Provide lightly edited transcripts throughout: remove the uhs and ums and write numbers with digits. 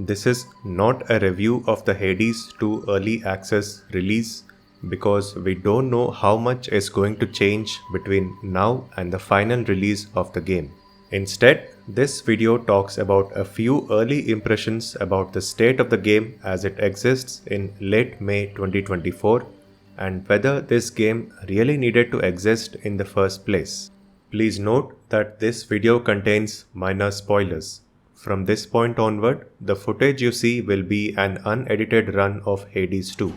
This is not a review of the Hades 2 early access release because we don't know how much is going to change between now and the final release of the game. Instead, this video talks about a few early impressions about the state of the game as it exists in late May 2024 and whether this game really needed to exist in the first place. Please note that this video contains minor spoilers. From this point onward, the footage you see will be an unedited run of Hades 2.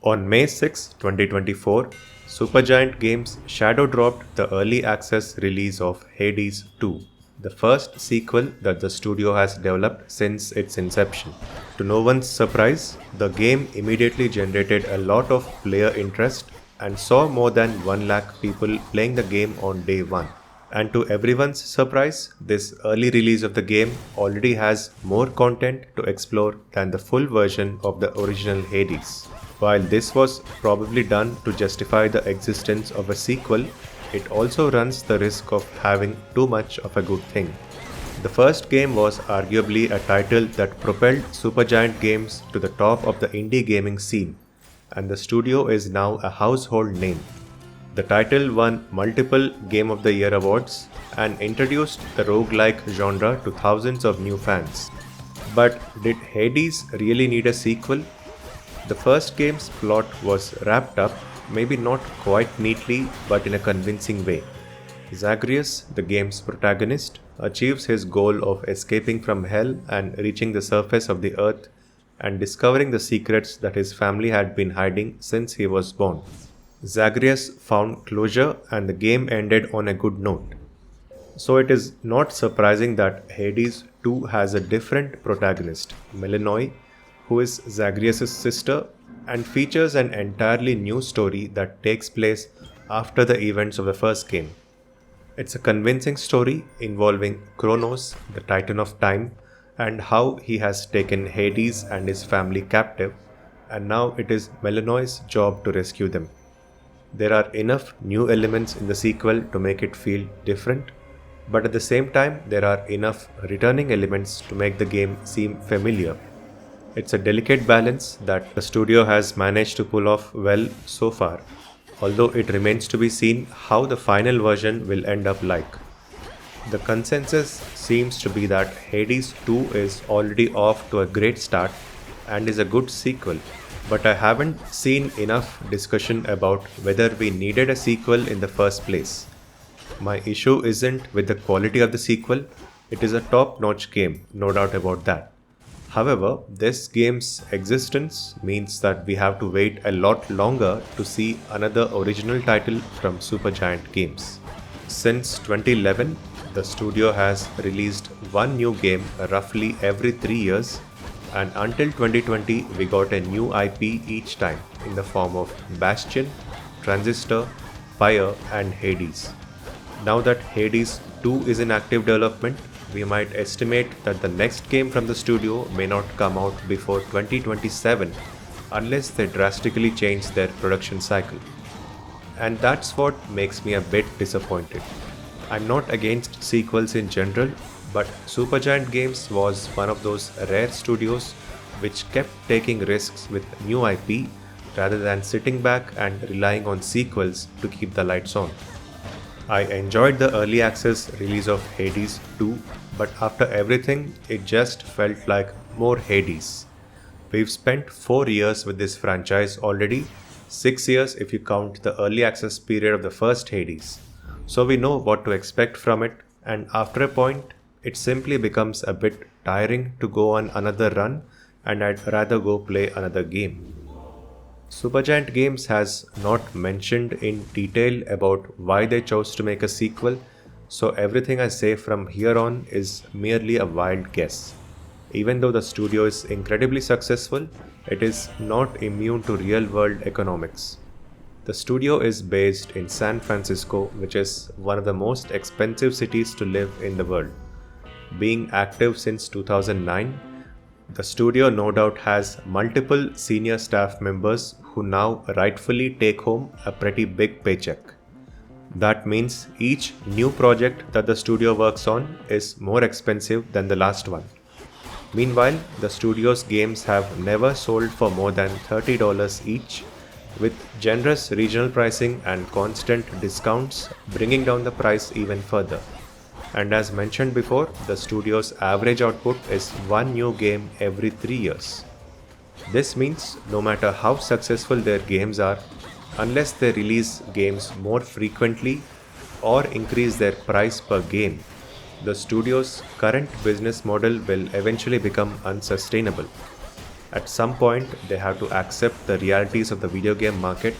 On May 6, 2024, Supergiant Games shadow dropped the early access release of Hades 2, the first sequel that the studio has developed since its inception. To no one's surprise, the game immediately generated a lot of player interest and saw more than 1 lakh people playing the game on day 1. And to everyone's surprise, this early release of the game already has more content to explore than the full version of the original Hades. While this was probably done to justify the existence of a sequel, it also runs the risk of having too much of a good thing. The first game was arguably a title that propelled Supergiant Games to the top of the indie gaming scene, and the studio is now a household name. The title won multiple Game of the Year awards and introduced the roguelike genre to thousands of new fans. But did Hades really need a sequel? The first game's plot was wrapped up, maybe not quite neatly, but in a convincing way. Zagreus, the game's protagonist, achieves his goal of escaping from hell and reaching the surface of the earth and discovering the secrets that his family had been hiding since he was born. Zagreus found closure and the game ended on a good note. So it is not surprising that Hades 2 has a different protagonist, Melanoi, who is Zagreus' sister and features an entirely new story that takes place after the events of the first game. It's a convincing story involving Kronos, the Titan of Time, and how he has taken Hades and his family captive, and now it is Melanoi's job to rescue them. There are enough new elements in the sequel to make it feel different, but at the same time there are enough returning elements to make the game seem familiar. It's a delicate balance that the studio has managed to pull off well so far, although it remains to be seen how the final version will end up like. The consensus seems to be that Hades 2 is already off to a great start and is a good sequel, but I haven't seen enough discussion about whether we needed a sequel in the first place. My issue isn't with the quality of the sequel, it is a top-notch game, no doubt about that. However, this game's existence means that we have to wait a lot longer to see another original title from Supergiant Games. Since 2011, the studio has released one new game roughly every 3 years, and until 2020 we got a new IP each time in the form of Bastion, Transistor, Pyre and Hades. Now that Hades 2 is in active development, we might estimate that the next game from the studio may not come out before 2027 unless they drastically change their production cycle. And that's what makes me a bit disappointed. I'm not against sequels in general, but Supergiant Games was one of those rare studios which kept taking risks with new IP rather than sitting back and relying on sequels to keep the lights on. I enjoyed the early access release of Hades 2, but after everything, it just felt like more Hades. We've spent 4 years with this franchise already, 6 years if you count the early access period of the first Hades. So we know what to expect from it, and after a point, it simply becomes a bit tiring to go on another run, and I'd rather go play another game. Supergiant Games has not mentioned in detail about why they chose to make a sequel, so everything I say from here on is merely a wild guess. Even though the studio is incredibly successful, it is not immune to real-world economics. The studio is based in San Francisco, which is one of the most expensive cities to live in the world. Being active since 2009, the studio no doubt has multiple senior staff members who now rightfully take home a pretty big paycheck. That means each new project that the studio works on is more expensive than the last one. Meanwhile, the studio's games have never sold for more than $30 each, with generous regional pricing and constant discounts bringing down the price even further. And as mentioned before, the studio's average output is one new game every 3 years. This means no matter how successful their games are, unless they release games more frequently or increase their price per game, the studio's current business model will eventually become unsustainable. At some point, they have to accept the realities of the video game market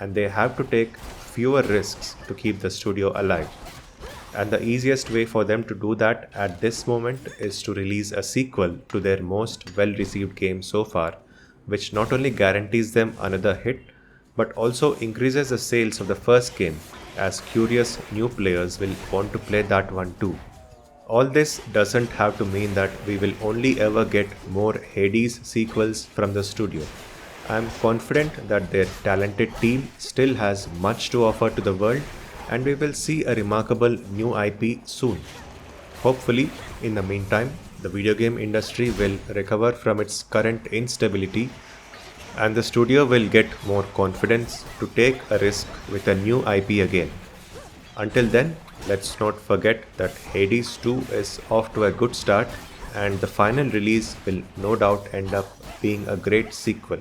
and they have to take fewer risks to keep the studio alive. And the easiest way for them to do that at this moment is to release a sequel to their most well received game so far, which not only guarantees them another hit, but also increases the sales of the first game, as curious new players will want to play that one too. All this doesn't have to mean that we will only ever get more Hades sequels from the studio. I am confident that their talented team still has much to offer to the world and we will see a remarkable new IP soon. Hopefully, in the meantime, the video game industry will recover from its current instability and the studio will get more confidence to take a risk with a new IP again. Until then, let's not forget that Hades 2 is off to a good start and the final release will no doubt end up being a great sequel.